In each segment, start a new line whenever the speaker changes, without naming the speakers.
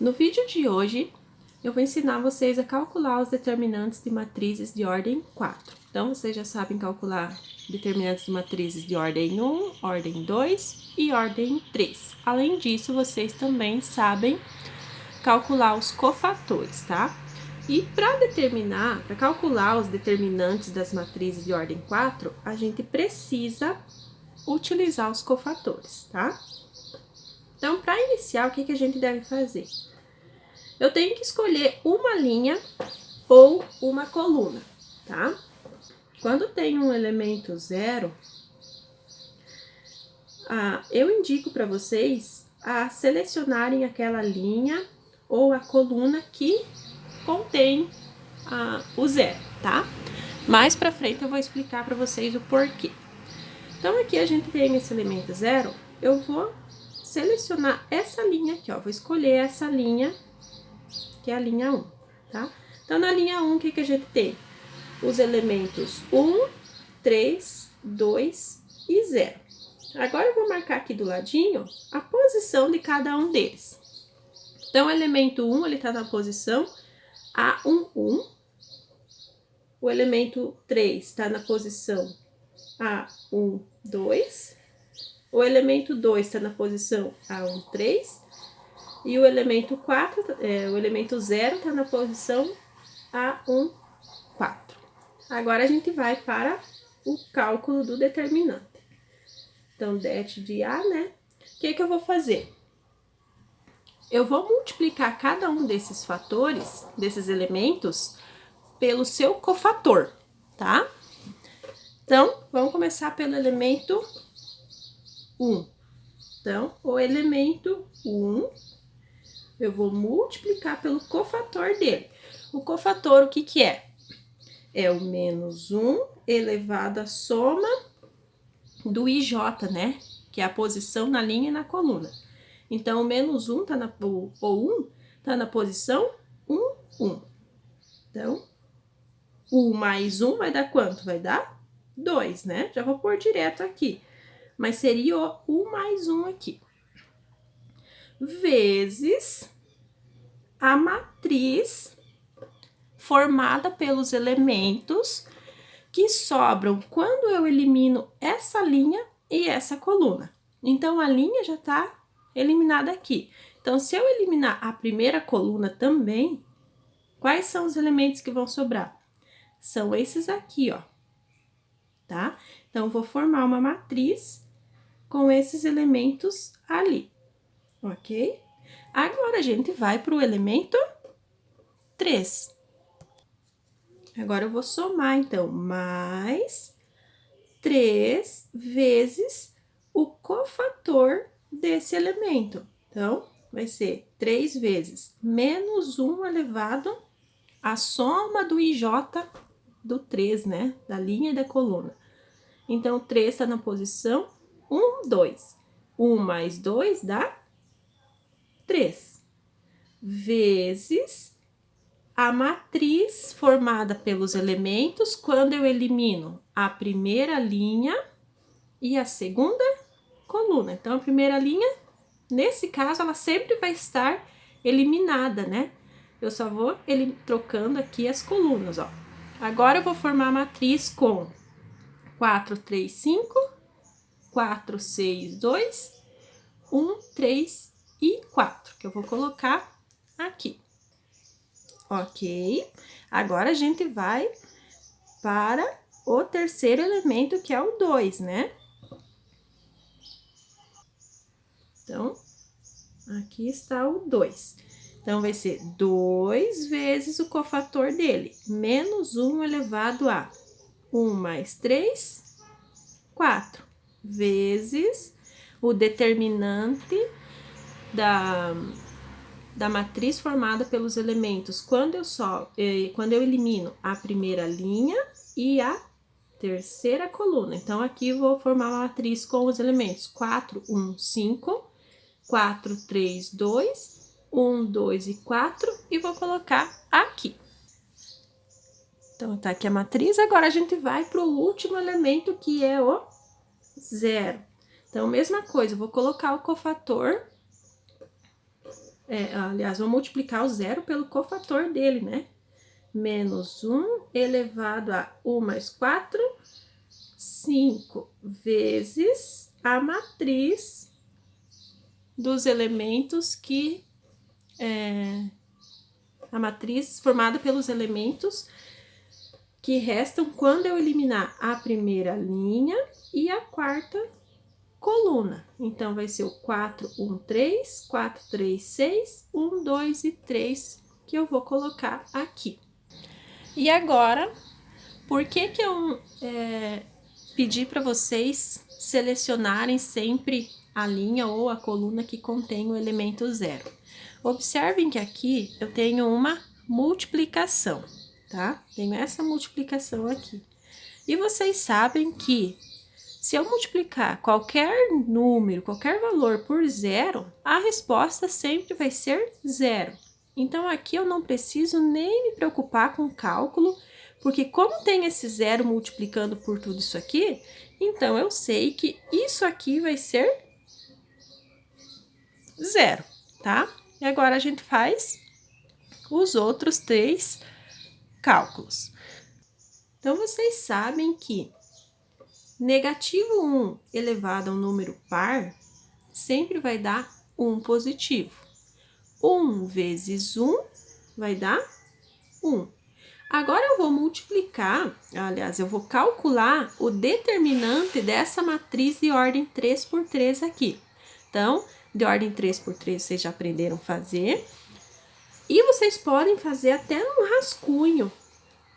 No vídeo de hoje, eu vou ensinar vocês a calcular os determinantes de matrizes de ordem 4. Então, vocês já sabem calcular determinantes de matrizes de ordem 1, ordem 2 e ordem 3. Além disso, vocês também sabem calcular os cofatores, tá? E para calcular os determinantes das matrizes de ordem 4, a gente precisa utilizar os cofatores, tá? Então, para iniciar, o que a gente deve fazer? Eu tenho que escolher uma linha ou uma coluna, tá? Quando tem um elemento zero, eu indico para vocês a selecionarem aquela linha ou a coluna que contém o zero, tá? Mais para frente eu vou explicar para vocês o porquê. Então, aqui a gente tem esse elemento zero, eu vou selecionar essa linha aqui, ó. Vou escolher essa linha, que é a linha 1, tá? Então, na linha 1, o que a gente tem? Os elementos 1, 3, 2 e 0. Agora, eu vou marcar aqui do ladinho a posição de cada um deles. Então, o elemento 1, ele tá na posição A11. O elemento 3 está na posição A12. O elemento 2 está na posição A13. E o elemento 4, o elemento 0 está na posição A14. Agora, a gente vai para o cálculo do determinante. Então, det de A, né? O que eu vou fazer? Eu vou multiplicar cada um desses fatores, desses elementos, pelo seu cofator, tá? Então, vamos começar pelo elemento 1. Então, o elemento 1, eu vou multiplicar pelo cofator dele. O cofator, o que é? É o menos 1 elevado à soma do IJ, né? Que é a posição na linha e na coluna. Então, o menos 1 tá o 1 tá na posição 1, 1. Então, 1 mais 1 vai dar quanto? Vai dar 2, né? Já vou pôr direto aqui. Mas seria o 1 mais 1 aqui. Vezes a matriz formada pelos elementos que sobram quando eu elimino essa linha e essa coluna. Então, a linha já tá eliminada aqui. Então, se eu eliminar a primeira coluna também, quais são os elementos que vão sobrar? São esses aqui, ó, tá? Então, vou formar uma matriz com esses elementos ali, ok? Agora, a gente vai para o elemento 3. Agora, eu vou somar, então, mais 3 vezes o cofator desse elemento. Então, vai ser 3 vezes menos 1 elevado à soma do IJ do 3, né? Da linha e da coluna. Então, 3 está na posição 1, 2. 1 mais 2 dá 3. Vezes a matriz formada pelos elementos quando eu elimino a primeira linha e a segunda coluna. Então, a primeira linha, nesse caso, ela sempre vai estar eliminada, né? Eu só vou trocando aqui as colunas, ó. Agora, eu vou formar a matriz com 4, 3, 5, 4, 6, 2, 1, 3 e 4, que eu vou colocar aqui. Ok? Agora, a gente vai para o terceiro elemento, que é o 2, né? Então, aqui está o 2. Então, vai ser 2 vezes o cofator dele, menos 1 elevado a 1 mais 3, 4, vezes o determinante da matriz formada pelos elementos quando eu elimino a primeira linha e a terceira coluna. Então, aqui eu vou formar uma matriz com os elementos 4, 1, 5, 4, 3, 2, 1, 2 e 4 e vou colocar aqui. Então, tá aqui a matriz. Agora, a gente vai para o último elemento, que é o 0. Então, mesma coisa, eu vou colocar o cofator aliás, vou multiplicar o 0 pelo cofator dele, né? Menos 1 elevado a 1 mais 4, 5 vezes a matriz dos elementos que... a matriz formada pelos elementos que restam quando eu eliminar a primeira linha e a quarta coluna. Então, vai ser o 4, 1, 3, 4, 3, 6, 1, 2 e 3 que eu vou colocar aqui. E agora, por que que eu pedi para vocês selecionarem sempre a linha ou a coluna que contém o elemento 0? Observem que aqui eu tenho uma multiplicação, tá? Tenho essa multiplicação aqui. E vocês sabem que se eu multiplicar qualquer número, qualquer valor por 0, a resposta sempre vai ser 0. Então, aqui eu não preciso nem me preocupar com o cálculo, porque como tem esse 0 multiplicando por tudo isso aqui, então eu sei que isso aqui vai ser 0, tá? E agora a gente faz os outros 3 cálculos. Então, vocês sabem que negativo 1 elevado a um número par sempre vai dar 1 positivo. 1 vezes 1 vai dar 1. Agora eu vou multiplicar, aliás, eu vou calcular o determinante dessa matriz de ordem 3 por 3 aqui. Então, de ordem 3 por 3 vocês já aprenderam a fazer. E vocês podem fazer até num rascunho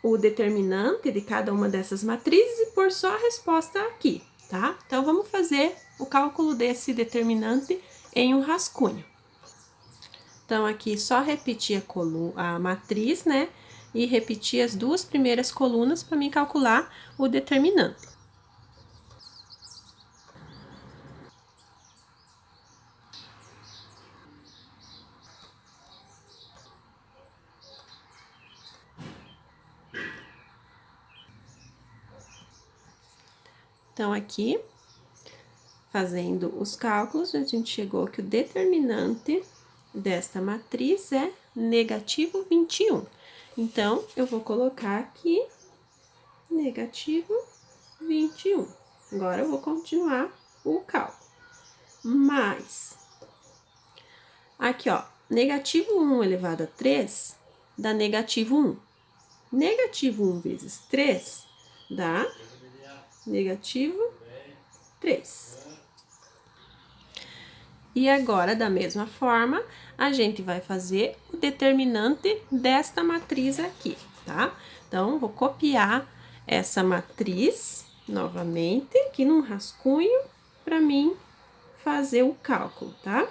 o determinante de cada uma dessas matrizes e pôr só a resposta aqui, tá? Então, vamos fazer o cálculo desse determinante em um rascunho. Então, aqui só repetir a matriz, né? E repetir as 2 primeiras colunas para mim calcular o determinante. Então, aqui, fazendo os cálculos, a gente chegou que o determinante desta matriz é negativo 21. Então, eu vou colocar aqui negativo 21. Agora, eu vou continuar o cálculo. Mais, aqui, ó, negativo 1 elevado a 3 dá negativo 1. Negativo 1 vezes 3 dá negativo 3. E agora, da mesma forma, a gente vai fazer o determinante desta matriz aqui, tá? Então, vou copiar essa matriz novamente aqui num rascunho para mim fazer o cálculo, tá?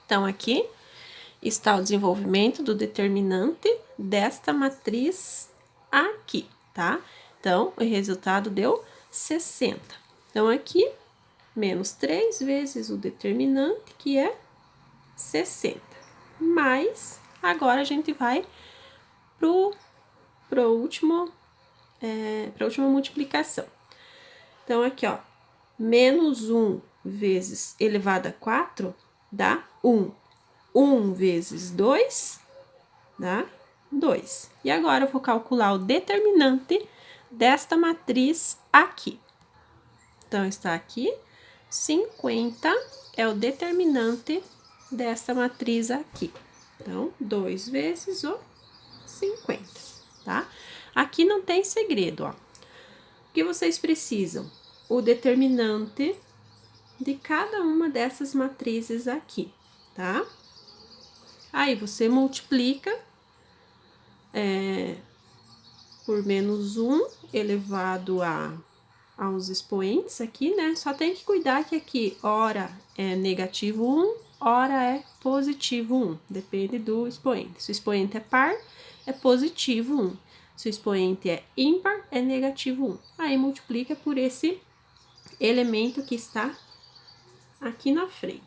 Então, aqui está o desenvolvimento do determinante desta matriz aqui, tá? Então, o resultado deu 60. Então, aqui, menos 3 vezes o determinante, que é 60. Mas, agora a gente vai para a última multiplicação. Então, aqui, ó, menos 1 vezes elevado a 4 dá 1. 1 vezes 2 dá 2. E agora eu vou calcular o determinante desta matriz aqui. Então, está aqui, 50 é o determinante desta matriz aqui. Então, 2 vezes o 50, tá? Aqui não tem segredo, ó. O que vocês precisam? O determinante de cada uma dessas matrizes aqui, tá? Aí, você multiplica por menos 1 elevado aos expoentes aqui, né? Só tem que cuidar que aqui, ora é negativo 1, ora é positivo 1. Depende do expoente. Se o expoente é par, é positivo 1. Se o expoente é ímpar, é negativo 1. Aí, multiplica por esse elemento que está aqui na frente,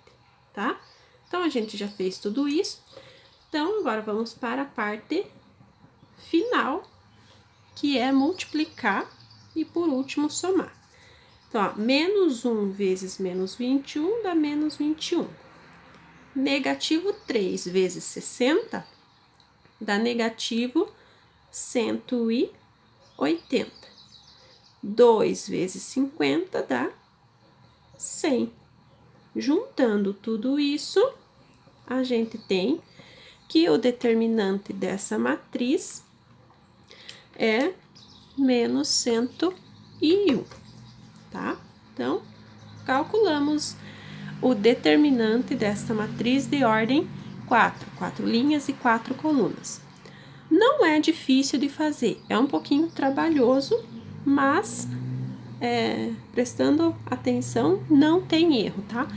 tá? Então, a gente já fez tudo isso. Então, agora vamos para a parte final, que é multiplicar e, por último, somar. Então, ó, menos 1 vezes menos 21 dá menos 21. Negativo 3 vezes 60 dá negativo 180. 2 vezes 50 dá 100. Juntando tudo isso, a gente tem que o determinante dessa matriz é menos 101, tá? Então, calculamos o determinante desta matriz de ordem 4 linhas e 4 colunas. Não é difícil de fazer, é um pouquinho trabalhoso, mas prestando atenção, não tem erro, tá?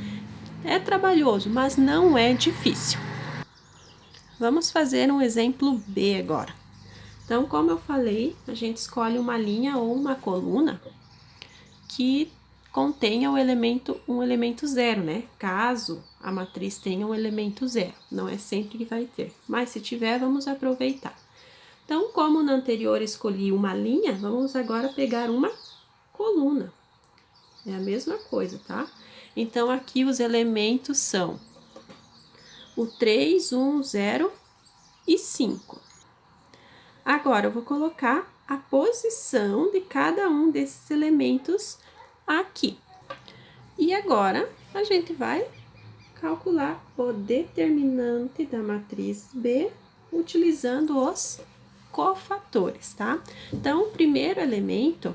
É trabalhoso, mas não é difícil. Vamos fazer um exemplo B agora. Então, como eu falei, a gente escolhe uma linha ou uma coluna que contenha um elemento zero, né? Caso a matriz tenha um elemento zero, não é sempre que vai ter, mas se tiver, vamos aproveitar. Então, como na anterior escolhi uma linha, vamos agora pegar uma coluna. É a mesma coisa, tá? Então, aqui os elementos são o 3, 1, 0 e 5. Agora, eu vou colocar a posição de cada um desses elementos aqui. E agora, a gente vai calcular o determinante da matriz B utilizando os cofatores, tá? Então, o primeiro elemento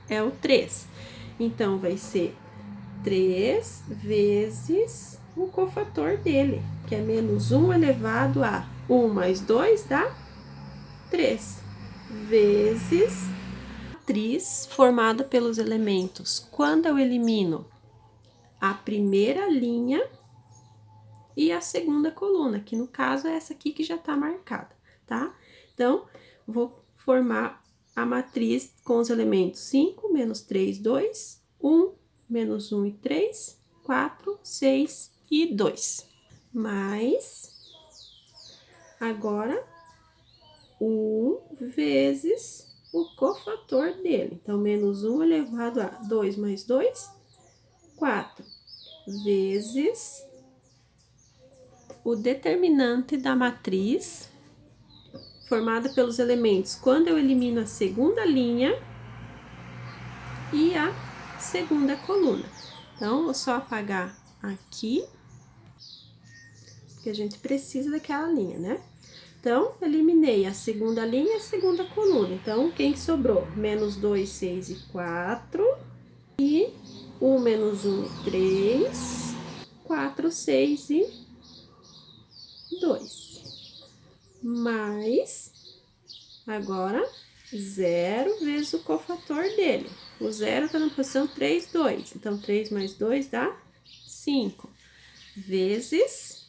é o 3. Então, vai ser 3 vezes o cofator dele, que é menos 1 elevado a 1 mais 2 dá 3, vezes a matriz formada pelos elementos. Quando eu elimino a primeira linha e a segunda coluna, que no caso é essa aqui que já tá marcada, tá? Então, vou formar a matriz com os elementos 5, menos 3, 2, 1, menos 1 e 3, 4, 6 e 2. Mais, agora, 1 vezes o cofator dele. Então, menos 1 elevado a 2 mais 2, 4, vezes o determinante da matriz formada pelos elementos quando eu elimino a segunda linha e a segunda coluna. Então, vou só apagar aqui, porque a gente precisa daquela linha, né? Então, eliminei a segunda linha e a segunda coluna. Então, quem sobrou? Menos 2, 6 e 4. E 1 menos 1 e 3. 4, 6 e 2. Mais, agora, 0 vezes o cofator dele. O 0 está na posição 3, 2. Então, 3 mais 2 dá 5. Vezes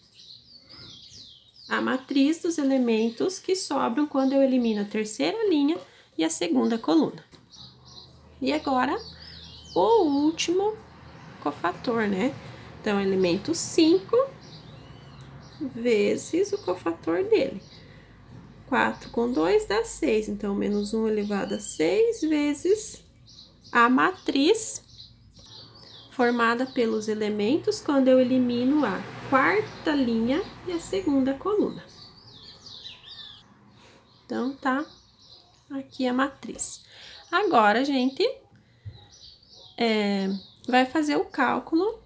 a matriz dos elementos que sobram quando eu elimino a terceira linha e a segunda coluna. E agora, o último cofator, né? Então, elemento 5 vezes o cofator dele. 4 com 2 dá 6, então, menos 1 elevado a 6 vezes a matriz formada pelos elementos quando eu elimino a quarta linha e a segunda coluna. Então, tá aqui a matriz. Agora, a gente vai fazer o cálculo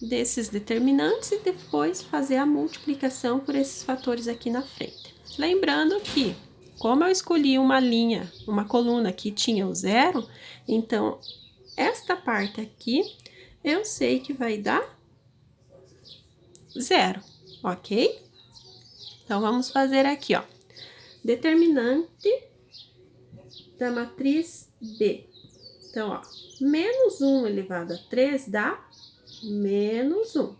desses determinantes e depois fazer a multiplicação por esses fatores aqui na frente. Lembrando que, como eu escolhi uma linha, uma coluna que tinha o 0, então, esta parte aqui, eu sei que vai dar 0, ok? Então, vamos fazer aqui, ó. Determinante da matriz B. Então, ó, menos 1 elevado a 3 dá menos 1.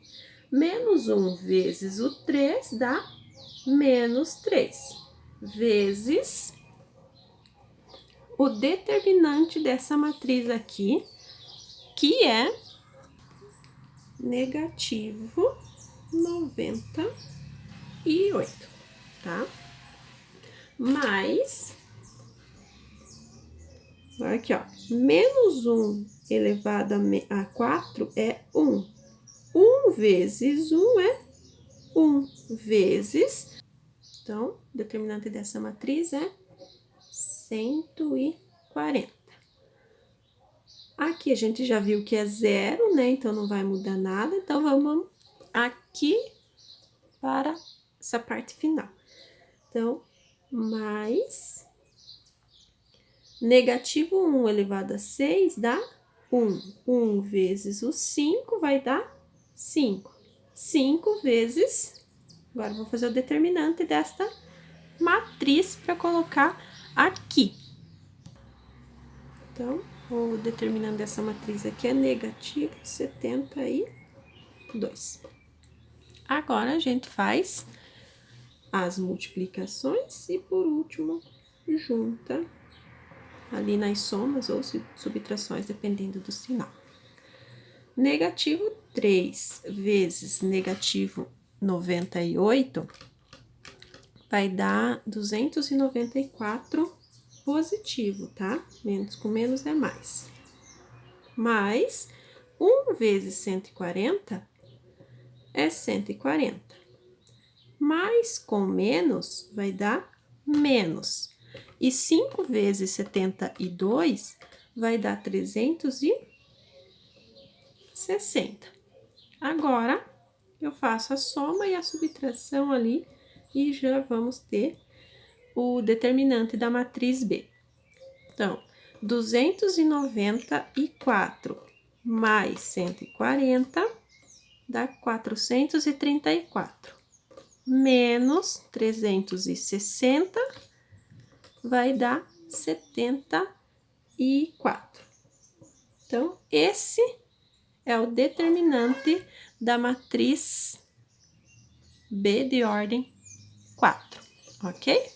Menos 1 vezes o 3 dá menos 3. Vezes o determinante dessa matriz aqui, que é negativo 98, tá? Mais, aqui ó, menos 1 elevado a 4 é 1. 1 vezes 1 é 1 vezes... Então, o determinante dessa matriz é 140. Aqui a gente já viu que é zero, né? Então, não vai mudar nada. Então, vamos aqui para essa parte final. Então, mais negativo 1 elevado a 6 dá 1. 1 vezes o 5 vai dar 5. 5 vezes... Agora, vou fazer o determinante desta matriz para colocar aqui. Então, o determinante dessa matriz aqui é negativo 72. Agora, a gente faz as multiplicações e, por último, junta ali nas somas ou subtrações, dependendo do sinal. Negativo 3 vezes negativo 98 vai dar 294 positivo, tá? Menos com menos é mais. Mais 1 vezes 140 é 140. Mais com menos vai dar menos. E 5 vezes 72 vai dar 360. Agora, eu faço a soma e a subtração ali e já vamos ter o determinante da matriz B. Então, 294 mais 140 dá 434. Menos 360 vai dar 74. Então, esse é o determinante da matriz B de ordem 4, ok?